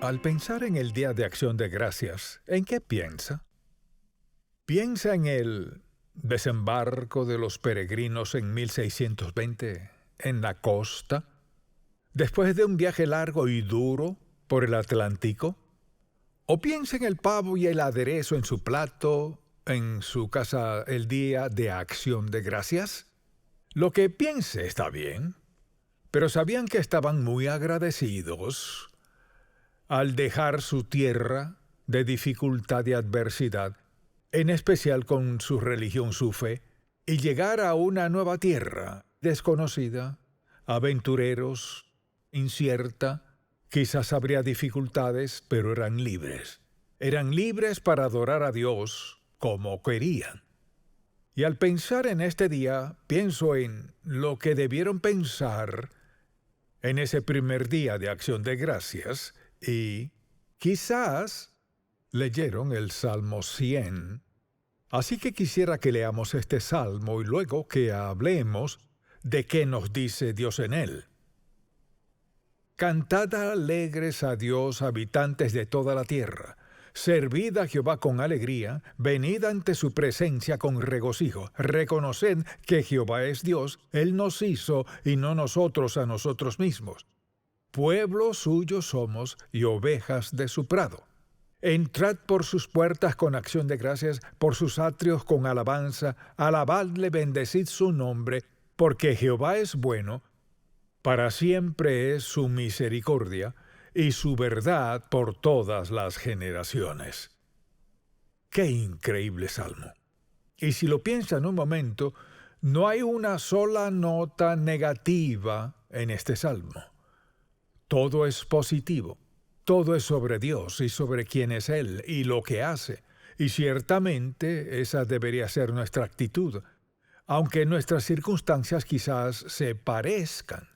Al pensar en el Día de Acción de Gracias, ¿en qué piensa? ¿Piensa en el desembarco de los peregrinos en 1620 en la costa, después de un viaje largo y duro por el Atlántico? ¿O piensa en el pavo y el aderezo en su plato, en su casa el Día de Acción de Gracias? Lo que piense está bien, pero ¿sabían que estaban muy agradecidos al dejar su tierra de dificultad y adversidad, en especial con su religión, su fe, y llegar a una nueva tierra desconocida, aventureros, incierta? Quizás habría dificultades, pero eran libres. Eran libres para adorar a Dios como querían. Y al pensar en este día, pienso en lo que debieron pensar en ese primer día de Acción de Gracias y quizás leyeron el Salmo 100. Así que quisiera que leamos este salmo y luego que hablemos de qué nos dice Dios en él. Cantad alegres a Dios, habitantes de toda la tierra. Servid a Jehová con alegría, venid ante su presencia con regocijo. Reconoced que Jehová es Dios, Él nos hizo y no nosotros a nosotros mismos. Pueblo suyo somos y ovejas de su prado. Entrad por sus puertas con acción de gracias, por sus atrios con alabanza, alabadle, bendecid su nombre, porque Jehová es bueno, para siempre es su misericordia, y su verdad por todas las generaciones. ¡Qué increíble salmo! Y si lo piensan un momento, no hay una sola nota negativa en este salmo. Todo es positivo. Todo es sobre Dios y sobre quién es Él y lo que hace. Y ciertamente esa debería ser nuestra actitud, aunque nuestras circunstancias quizás se parezcan.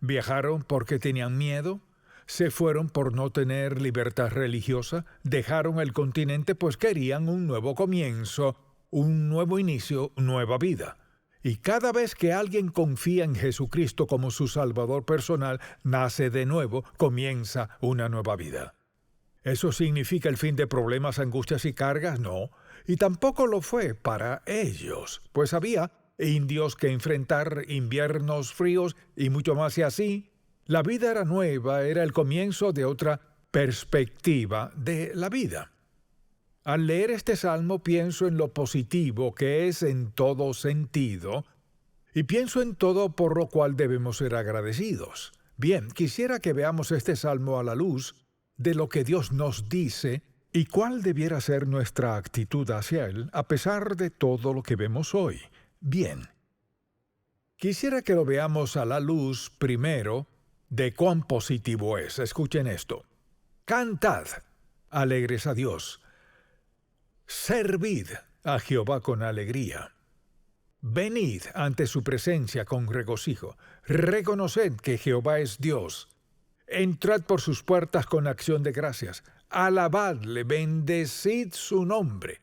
Viajaron porque tenían miedo, se fueron por no tener libertad religiosa, dejaron el continente pues querían un nuevo comienzo, un nuevo inicio, nueva vida. Y cada vez que alguien confía en Jesucristo como su Salvador personal, nace de nuevo, comienza una nueva vida. ¿Eso significa el fin de problemas, angustias y cargas? No. Y tampoco lo fue para ellos, pues había indios que enfrentar, inviernos fríos y mucho más y así. La vida era nueva, era el comienzo de otra perspectiva de la vida. Al leer este salmo pienso en lo positivo que es en todo sentido y pienso en todo por lo cual debemos ser agradecidos. Bien, quisiera que veamos este salmo a la luz de lo que Dios nos dice y cuál debiera ser nuestra actitud hacia Él a pesar de todo lo que vemos hoy. Bien, quisiera que lo veamos a la luz primero de cuán positivo es. Escuchen esto. Cantad alegres a Dios. Servid a Jehová con alegría. Venid ante su presencia con regocijo. Reconoced que Jehová es Dios. Entrad por sus puertas con acción de gracias. Alabadle, bendecid su nombre.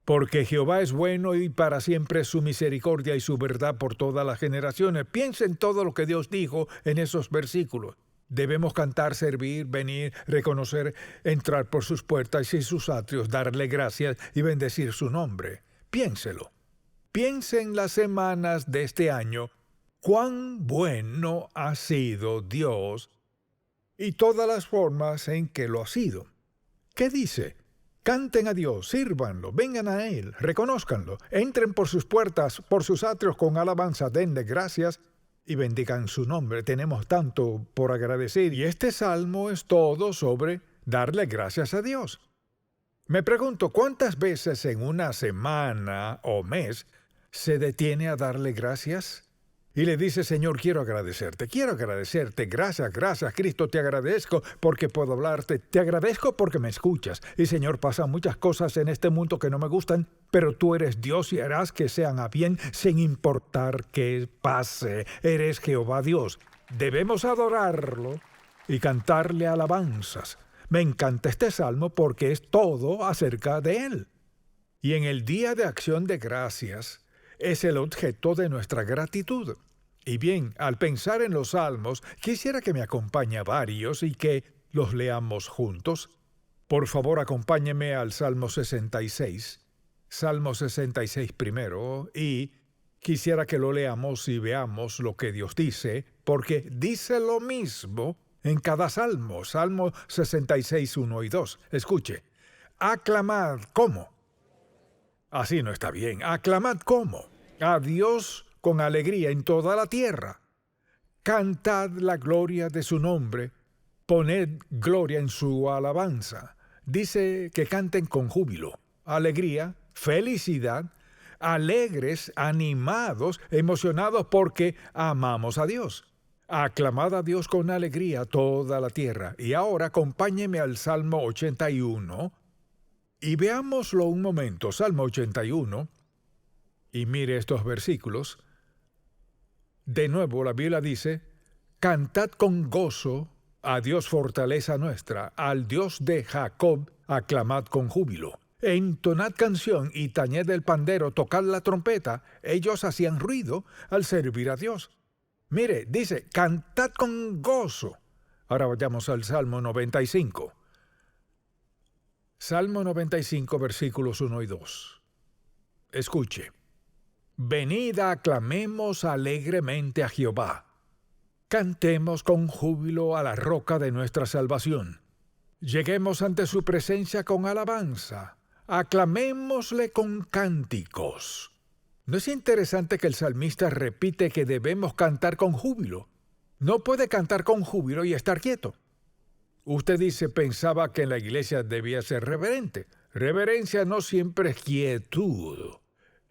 Porque Jehová es bueno y para siempre es su misericordia y su verdad por todas las generaciones. Piensen en todo lo que Dios dijo en esos versículos. Debemos cantar, servir, venir, reconocer, entrar por sus puertas y sus atrios, darle gracias y bendecir su nombre. Piénselo. Piense en las semanas de este año, cuán bueno ha sido Dios y todas las formas en que lo ha sido. ¿Qué dice? Canten a Dios, sírvanlo, vengan a Él, reconózcanlo, entren por sus puertas, por sus atrios con alabanza, denle gracias y bendigan su nombre. Tenemos tanto por agradecer y este salmo es todo sobre darle gracias a Dios. Me pregunto, ¿cuántas veces en una semana o mes se detiene a darle gracias? Y le dice, Señor, quiero agradecerte, gracias, Cristo, te agradezco porque puedo hablarte, te agradezco porque me escuchas. Y Señor, pasan muchas cosas en este mundo que no me gustan, pero tú eres Dios y harás que sean a bien sin importar qué pase. Eres Jehová Dios. Debemos adorarlo y cantarle alabanzas. Me encanta este salmo porque es todo acerca de Él. Y en el Día de Acción de Gracias, es el objeto de nuestra gratitud. Y bien, al pensar en los salmos, quisiera que me acompañe a varios y que los leamos juntos. Por favor, acompáñeme al Salmo 66. Salmo 66 primero, y quisiera que lo leamos y veamos lo que Dios dice, porque dice lo mismo en cada salmo. Salmo 66, 1 y 2. Escuche. Aclamad, ¿cómo? Así no está bien. Aclamad, ¿cómo? A Dios con alegría en toda la tierra. Cantad la gloria de su nombre. Poned gloria en su alabanza. Dice que canten con júbilo, alegría, felicidad, alegres, animados, emocionados porque amamos a Dios. Aclamad a Dios con alegría toda la tierra. Y ahora acompáñeme al Salmo 81 y veámoslo un momento. Salmo 81, y mire estos versículos. De nuevo la Biblia dice, cantad con gozo a Dios fortaleza nuestra, al Dios de Jacob aclamad con júbilo. Entonad canción y tañed el pandero, tocad la trompeta. Ellos hacían ruido al servir a Dios. Mire, dice, cantad con gozo. Ahora vayamos al Salmo 95. Salmo 95, versículos 1 y 2. Escuche. Venid, aclamemos alegremente a Jehová. Cantemos con júbilo a la roca de nuestra salvación. Lleguemos ante su presencia con alabanza. Aclamémosle con cánticos. ¿No es interesante que el salmista repite que debemos cantar con júbilo? No puede cantar con júbilo y estar quieto. Usted dice, pensaba que en la iglesia debía ser reverente. Reverencia no siempre es quietud.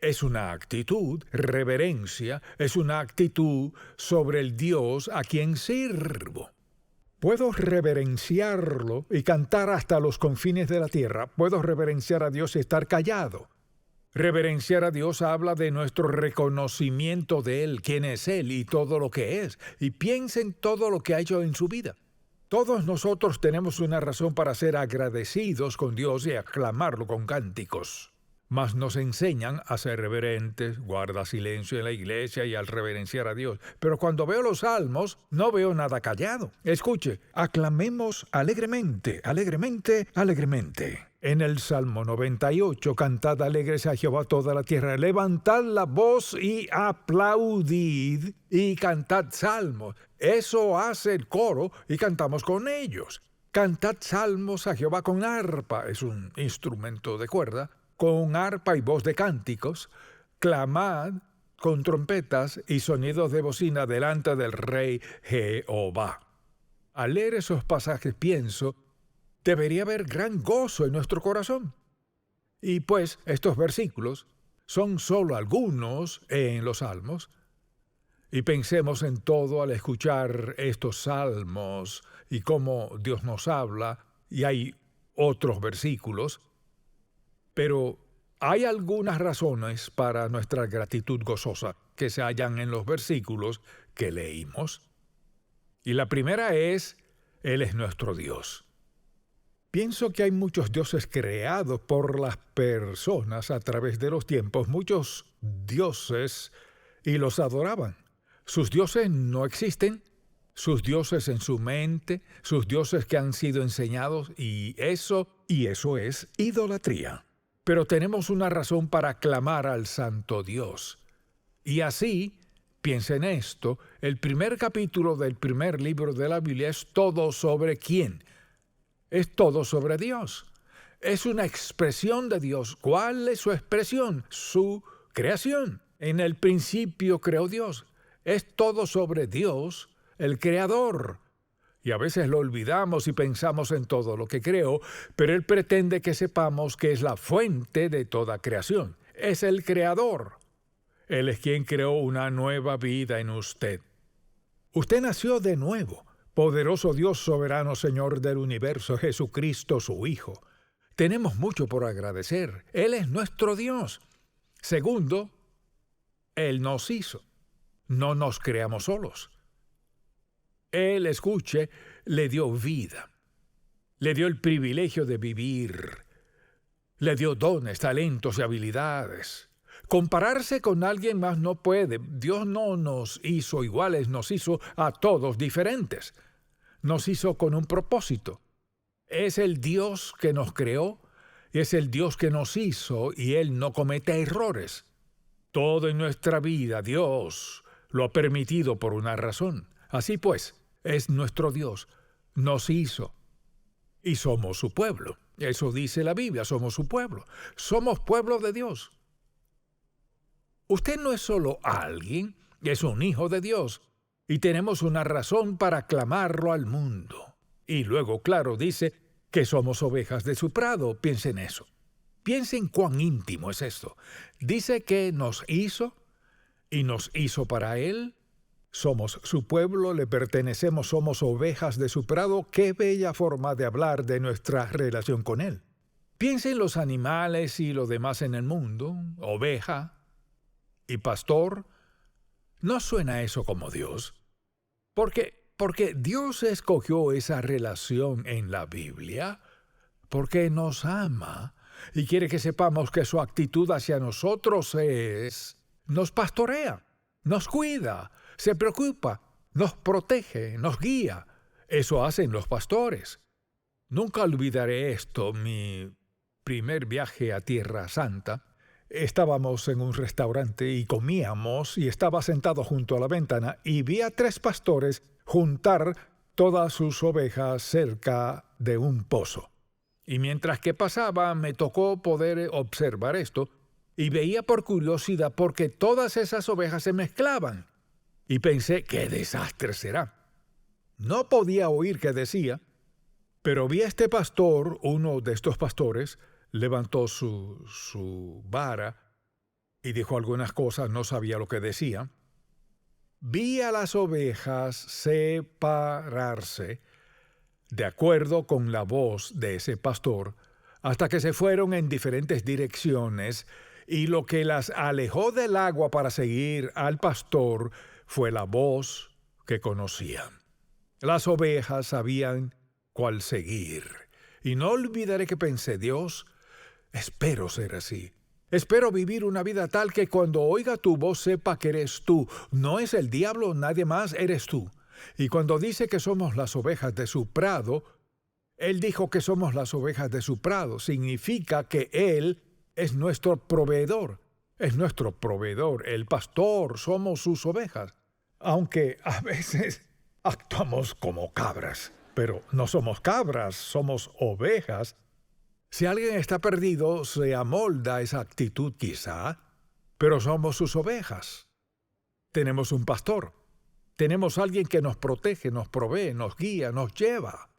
Es una actitud, reverencia, es una actitud sobre el Dios a quien sirvo. Puedo reverenciarlo y cantar hasta los confines de la tierra. Puedo reverenciar a Dios y estar callado. Reverenciar a Dios habla de nuestro reconocimiento de Él, quién es Él y todo lo que es. Y piensa en todo lo que ha hecho en su vida. Todos nosotros tenemos una razón para ser agradecidos con Dios y aclamarlo con cánticos. Mas nos enseñan a ser reverentes, guarda silencio en la iglesia y al reverenciar a Dios. Pero cuando veo los salmos, no veo nada callado. Escuche, aclamemos alegremente, alegremente, alegremente. En el Salmo 98, cantad alegres a Jehová toda la tierra, levantad la voz y aplaudid y cantad salmos. Eso hace el coro y cantamos con ellos. Cantad salmos a Jehová con arpa, es un instrumento de cuerda, con arpa y voz de cánticos, clamad con trompetas y sonidos de bocina delante del Rey Jehová. Al leer esos pasajes pienso, debería haber gran gozo en nuestro corazón. Y pues estos versículos son solo algunos en los salmos. Y pensemos en todo al escuchar estos salmos y cómo Dios nos habla, y hay otros versículos. Pero hay algunas razones para nuestra gratitud gozosa que se hallan en los versículos que leímos. Y la primera es, Él es nuestro Dios. Pienso que hay muchos dioses creados por las personas a través de los tiempos, muchos dioses, y los adoraban. Sus dioses no existen, sus dioses en su mente, sus dioses que han sido enseñados, y eso es idolatría. Pero tenemos una razón para clamar al Santo Dios. Y así, piensa en esto, el primer capítulo del primer libro de la Biblia es todo sobre ¿quién? Es todo sobre Dios. Es una expresión de Dios. ¿Cuál es su expresión? Su creación. En el principio creó Dios. Es todo sobre Dios, el Creador. Y a veces lo olvidamos y pensamos en todo lo que creó, pero Él pretende que sepamos que es la fuente de toda creación. Es el Creador. Él es quien creó una nueva vida en usted. Usted nació de nuevo. Poderoso Dios soberano, Señor del universo, Jesucristo, su Hijo. Tenemos mucho por agradecer. Él es nuestro Dios. Segundo, Él nos hizo. No nos creamos solos. Él, escuche, le dio vida. Le dio el privilegio de vivir. Le dio dones, talentos y habilidades. Compararse con alguien más no puede. Dios no nos hizo iguales, nos hizo a todos diferentes. nos hizo con un propósito. Es el Dios que nos creó, y es el Dios que nos hizo, y Él no comete errores. Todo en nuestra vida Dios lo ha permitido por una razón. Así pues, es nuestro Dios, nos hizo, y somos su pueblo. Eso dice la Biblia, somos su pueblo. Somos pueblo de Dios. Usted no es solo alguien, es un hijo de Dios, y tenemos una razón para clamarlo al mundo. Y luego, claro, dice que somos ovejas de su prado. Piensen en eso. Piensen cuán íntimo es esto. Dice que nos hizo, y nos hizo para Él. Somos su pueblo, le pertenecemos, somos ovejas de su prado. Qué bella forma de hablar de nuestra relación con Él. Piensen en los animales y lo demás en el mundo. Oveja y pastor. ¿No suena eso como Dios? Porque Dios escogió esa relación en la Biblia porque nos ama y quiere que sepamos que su actitud hacia nosotros nos pastorea, nos cuida, se preocupa, nos protege, nos guía. Eso hacen los pastores. Nunca olvidaré esto, mi primer viaje a Tierra Santa. Estábamos en un restaurante y comíamos y estaba sentado junto a la ventana y vi a 3 pastores juntar todas sus ovejas cerca de un pozo. Y mientras que pasaba me tocó poder observar esto y veía por curiosidad porque todas esas ovejas se mezclaban. Y pensé, ¿qué desastre será? No podía oír qué decía, pero vi a este pastor, uno de estos pastores, levantó su vara y dijo algunas cosas, no sabía lo que decía. Vi a las ovejas separarse de acuerdo con la voz de ese pastor, hasta que se fueron en diferentes direcciones, y lo que las alejó del agua para seguir al pastor fue la voz que conocían. Las ovejas sabían cuál seguir. Y no olvidaré que pensé, Dios, espero ser así. Espero vivir una vida tal que cuando oiga tu voz sepa que eres tú. No es el diablo, nadie más, eres tú. Y cuando dice que somos las ovejas de su prado, Él dijo que somos las ovejas de su prado. Significa que Él es nuestro proveedor. Es nuestro proveedor, el pastor, somos sus ovejas. Aunque a veces actuamos como cabras. Pero no somos cabras, somos ovejas. Si alguien está perdido, se amolda a esa actitud quizá, pero somos sus ovejas. Tenemos un pastor. Tenemos alguien que nos protege, nos provee, nos guía, nos lleva.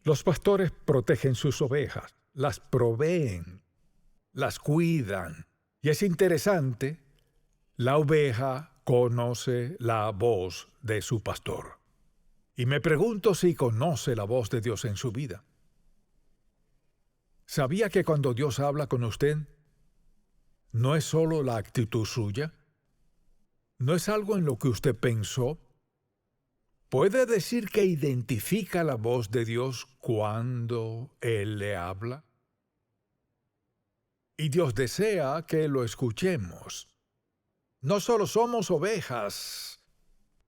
Los pastores protegen sus ovejas, las proveen, las cuidan. Y es interesante, la oveja conoce la voz de su pastor. Y me pregunto si conoce la voz de Dios en su vida. ¿Sabía que cuando Dios habla con usted, no es solo la actitud suya? ¿No es algo en lo que usted pensó? ¿Puede decir que identifica la voz de Dios cuando Él le habla? Y Dios desea que lo escuchemos. No solo somos ovejas,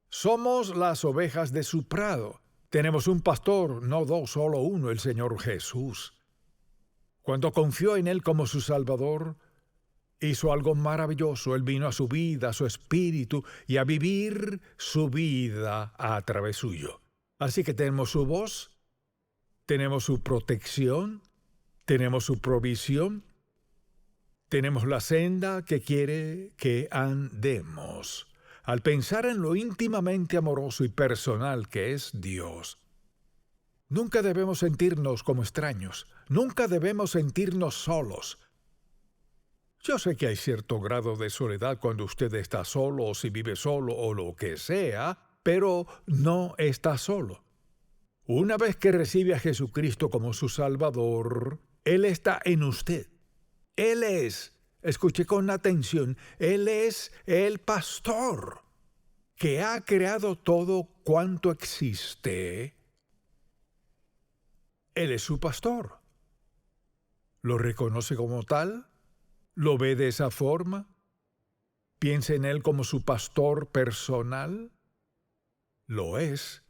somos las ovejas de su prado. Tenemos un pastor, no 2, solo uno, el Señor Jesús. Cuando confió en Él como su Salvador, hizo algo maravilloso. Él vino a su vida, a su espíritu, y a vivir su vida a través suyo. Así que tenemos su voz, tenemos su protección, tenemos su provisión, tenemos la senda que quiere que andemos. Al pensar en lo íntimamente amoroso y personal que es Dios, nunca debemos sentirnos como extraños, nunca debemos sentirnos solos. Yo sé que hay cierto grado de soledad cuando usted está solo o si vive solo o lo que sea, pero no está solo. Una vez que recibe a Jesucristo como su Salvador, Él está en usted. Él es, escuche con atención, Él es el pastor que ha creado todo cuanto existe. Él es su pastor. ¿Lo reconoce como tal? ¿Lo ve de esa forma? ¿Piensa en Él como su pastor personal? Lo es.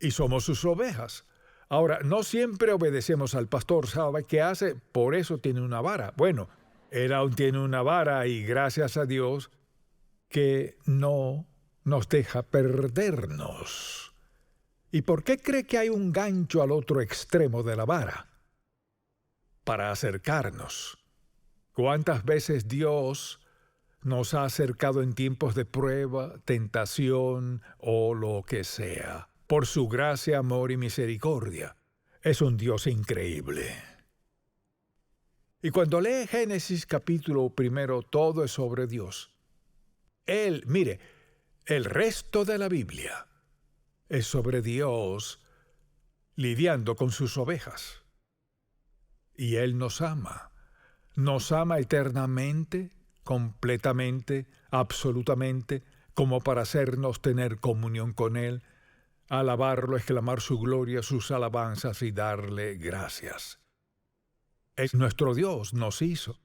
y somos sus ovejas. Ahora, no siempre obedecemos al pastor. ¿Sabe qué hace? Por eso tiene una vara. Bueno, él aún tiene una vara y gracias a Dios que no nos deja perdernos. ¿Y por qué cree que hay un gancho al otro extremo de la vara? Para acercarnos. ¿Cuántas veces Dios nos ha acercado en tiempos de prueba, tentación o lo que sea? Por su gracia, amor y misericordia. Es un Dios increíble. Y cuando lee Génesis capítulo 1, todo es sobre Dios. Mire, el resto de la Biblia es sobre Dios lidiando con sus ovejas. Y Él nos ama eternamente, completamente, absolutamente, como para hacernos tener comunión con Él, alabarlo, exclamar su gloria, sus alabanzas y darle gracias. Es nuestro Dios, nos hizo.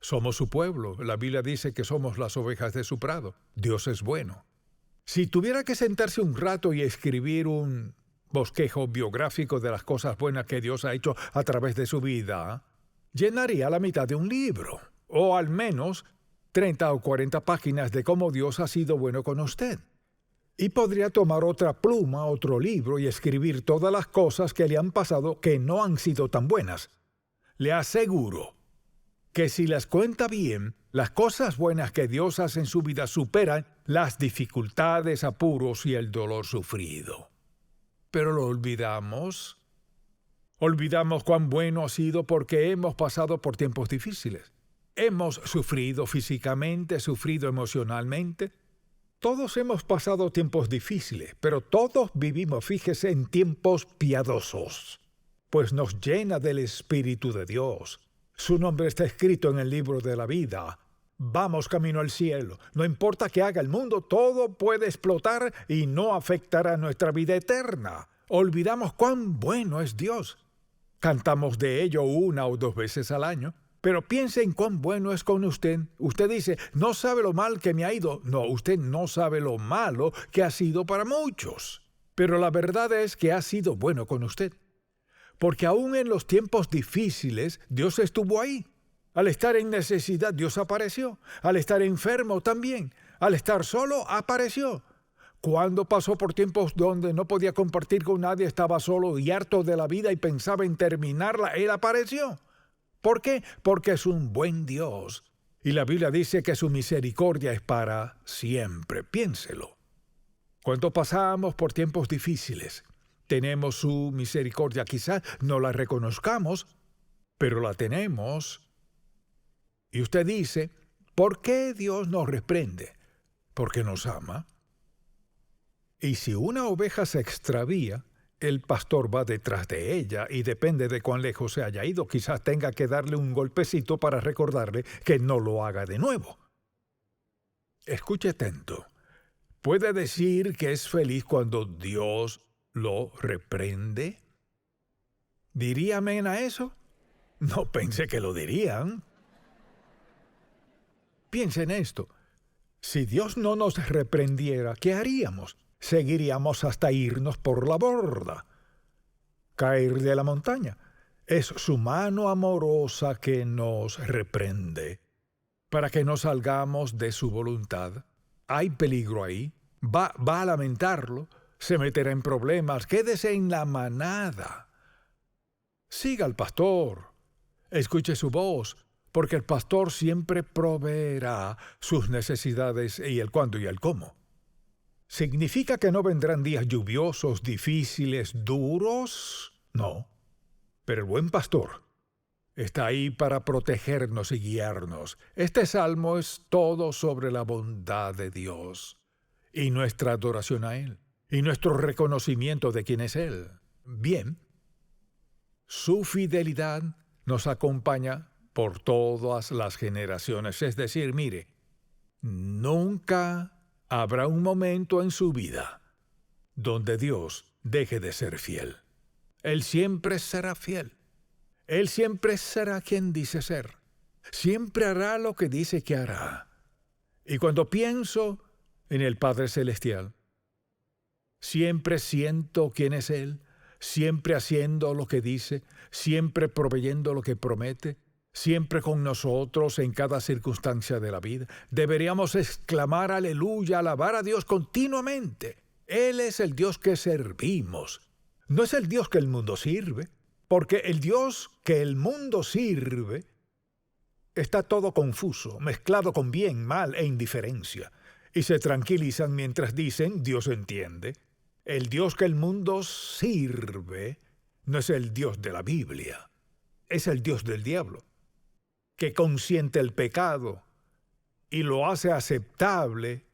Somos su pueblo. La Biblia dice que somos las ovejas de su prado. Dios es bueno. Si tuviera que sentarse un rato y escribir un bosquejo biográfico de las cosas buenas que Dios ha hecho a través de su vida, llenaría la mitad de un libro, o al menos 30 o 40 páginas de cómo Dios ha sido bueno con usted. Y podría tomar otra pluma, otro libro y escribir todas las cosas que le han pasado que no han sido tan buenas. Le aseguro que si las cuenta bien, las cosas buenas que Dios hace en su vida superan las dificultades, apuros y el dolor sufrido. Pero lo olvidamos. Olvidamos cuán bueno ha sido porque hemos pasado por tiempos difíciles. Hemos sufrido físicamente, sufrido emocionalmente. Todos hemos pasado tiempos difíciles, pero todos vivimos, fíjese, en tiempos piadosos, pues nos llena del Espíritu de Dios. Su nombre está escrito en el libro de la vida. Vamos camino al cielo. No importa qué haga el mundo, todo puede explotar y no afectará nuestra vida eterna. Olvidamos cuán bueno es Dios. Cantamos de ello 1 o 2 veces al año. Pero piense en cuán bueno es con usted. Usted dice, no sabe lo mal que me ha ido. No, usted no sabe lo malo que ha sido para muchos. Pero la verdad es que ha sido bueno con usted. Porque aún en los tiempos difíciles, Dios estuvo ahí. Al estar en necesidad, Dios apareció. Al estar enfermo también. Al estar solo, apareció. Cuando pasó por tiempos donde no podía compartir con nadie, estaba solo y harto de la vida y pensaba en terminarla, Él apareció. ¿Por qué? Porque es un buen Dios. Y la Biblia dice que su misericordia es para siempre. Piénselo. Cuando pasamos por tiempos difíciles, tenemos su misericordia. Quizás no la reconozcamos, pero la tenemos. Y usted dice, ¿por qué Dios nos reprende? Porque nos ama. Y si una oveja se extravía, el pastor va detrás de ella y depende de cuán lejos se haya ido. Quizás tenga que darle un golpecito para recordarle que no lo haga de nuevo. Escuche atento. ¿Puede decir que es feliz cuando Dios lo reprende? ¿Diría amén a eso? No pensé que lo dirían. Piensa en esto. Si Dios no nos reprendiera, ¿qué haríamos? Seguiríamos hasta irnos por la borda. Caer de la montaña. Es su mano amorosa que nos reprende, para que no salgamos de su voluntad. Hay peligro ahí. Va a lamentarlo. Se meterá en problemas. Quédese en la manada. Siga al pastor. Escuche su voz, porque el pastor siempre proveerá sus necesidades y el cuándo y el cómo. ¿Significa que no vendrán días lluviosos, difíciles, duros? No. Pero el buen pastor está ahí para protegernos y guiarnos. Este salmo es todo sobre la bondad de Dios y nuestra adoración a Él y nuestro reconocimiento de quién es Él. Bien, su fidelidad nos acompaña por todas las generaciones. Es decir, mire, nunca habrá un momento en su vida donde Dios deje de ser fiel. Él siempre será fiel. Él siempre será quien dice ser. Siempre hará lo que dice que hará. Y cuando pienso en el Padre Celestial, siempre siendo quién es Él, siempre haciendo lo que dice, siempre proveyendo lo que promete, siempre con nosotros en cada circunstancia de la vida. Deberíamos exclamar aleluya, alabar a Dios continuamente. Él es el Dios que servimos. No es el Dios que el mundo sirve, porque el Dios que el mundo sirve está todo confuso, mezclado con bien, mal e indiferencia, y se tranquilizan mientras dicen Dios entiende. El Dios que el mundo sirve no es el Dios de la Biblia, es el Dios del diablo, que consiente el pecado y lo hace aceptable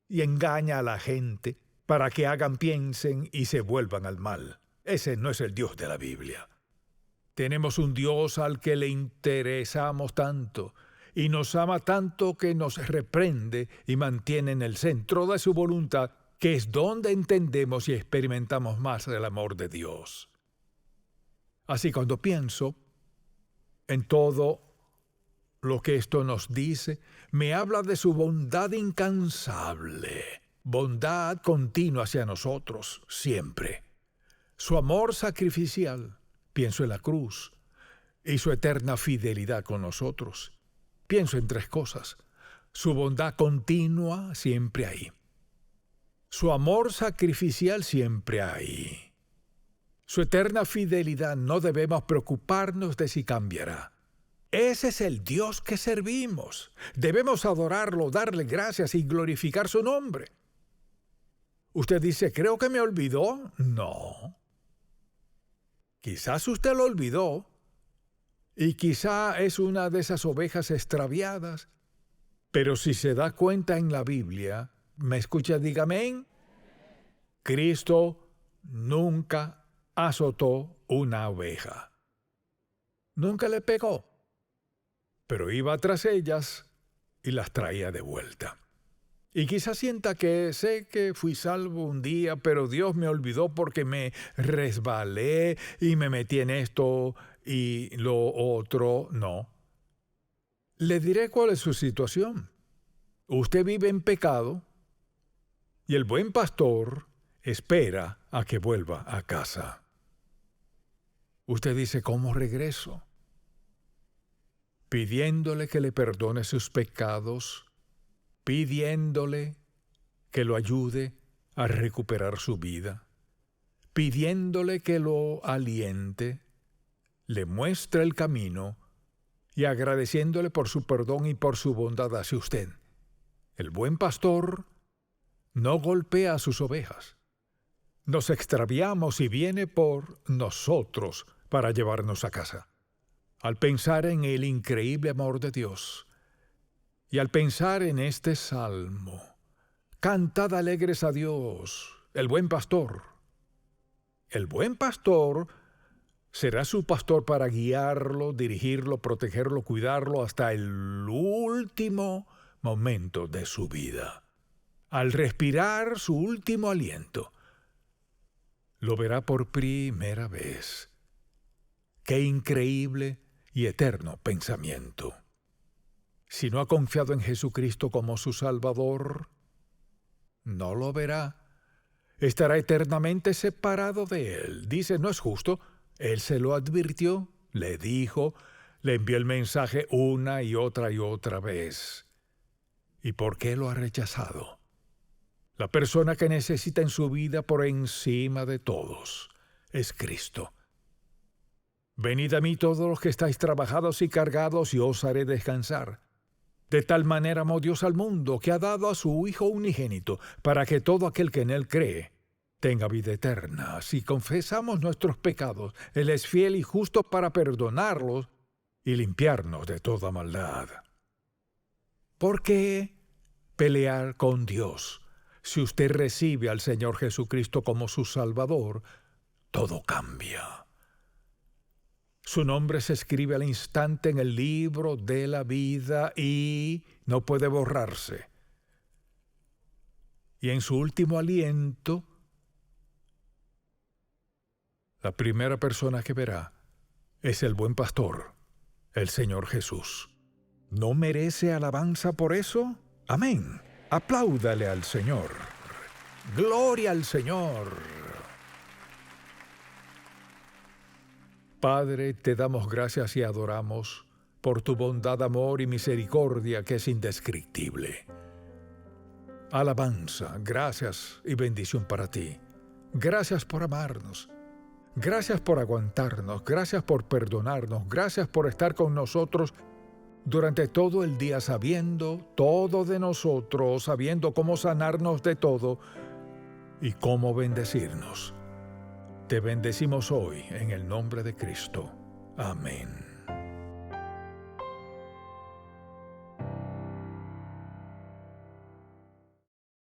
y engaña a la gente para que hagan, piensen y se vuelvan al mal. Ese no es el Dios de la Biblia. Tenemos un Dios al que le interesamos tanto y nos ama tanto que nos reprende y mantiene en el centro de su voluntad, que es donde entendemos y experimentamos más el amor de Dios. Así, cuando pienso en todo lo que esto nos dice, me habla de su bondad incansable, bondad continua hacia nosotros, siempre. Su amor sacrificial, pienso en la cruz, y su eterna fidelidad con nosotros. Pienso en tres cosas: su bondad continua, siempre ahí; su amor sacrificial, siempre ahí; su eterna fidelidad, no debemos preocuparnos de si cambiará. Ese es el Dios que servimos. Debemos adorarlo, darle gracias y glorificar su nombre. Usted dice, ¿creo que me olvidó? No. Quizás usted lo olvidó, y quizá es una de esas ovejas extraviadas, pero si se da cuenta en la Biblia, ¿me escucha? Diga amén. Cristo nunca azotó una oveja. Nunca le pegó, pero iba tras ellas y las traía de vuelta. Y quizás sienta que sé que fui salvo un día, pero Dios me olvidó porque me resbalé y me metí en esto y lo otro. No. Le diré cuál es su situación. Usted vive en pecado y el buen pastor espera a que vuelva a casa. Usted dice, ¿cómo regreso? Pidiéndole que le perdone sus pecados, pidiéndole que lo ayude a recuperar su vida, pidiéndole que lo aliente, le muestre el camino y agradeciéndole por su perdón y por su bondad hacia usted. El buen pastor no golpea a sus ovejas. Nos extraviamos y viene por nosotros para llevarnos a casa. Al pensar en el increíble amor de Dios y al pensar en este salmo, cantad alegres a Dios, el buen pastor. El buen pastor será su pastor para guiarlo, dirigirlo, protegerlo, cuidarlo hasta el último momento de su vida. Al respirar su último aliento, lo verá por primera vez. ¡Qué increíble y eterno pensamiento! Si no ha confiado en Jesucristo como su Salvador, no lo verá. Estará eternamente separado de Él. Dice, no es justo. Él se lo advirtió, le dijo, le envió el mensaje una y otra vez. ¿Y por qué lo ha rechazado? La persona que necesita en su vida por encima de todos es Cristo. Venid a mí todos los que estáis trabajados y cargados, y os haré descansar. De tal manera amó Dios al mundo, que ha dado a su Hijo unigénito, para que todo aquel que en Él cree tenga vida eterna. Si confesamos nuestros pecados, Él es fiel y justo para perdonarlos y limpiarnos de toda maldad. ¿Por qué pelear con Dios? Si usted recibe al Señor Jesucristo como su Salvador, todo cambia. Su nombre se escribe al instante en el libro de la vida y no puede borrarse. Y en su último aliento, la primera persona que verá es el buen pastor, el Señor Jesús. ¿No merece alabanza por eso? Amén. Apláudale al Señor. Gloria al Señor. Padre, te damos gracias y adoramos por tu bondad, amor y misericordia que es indescriptible. Alabanza, gracias y bendición para ti. Gracias por amarnos. Gracias por aguantarnos. Gracias por perdonarnos. Gracias por estar con nosotros durante todo el día, sabiendo todo de nosotros, sabiendo cómo sanarnos de todo y cómo bendecirnos. Te bendecimos hoy en el nombre de Cristo. Amén.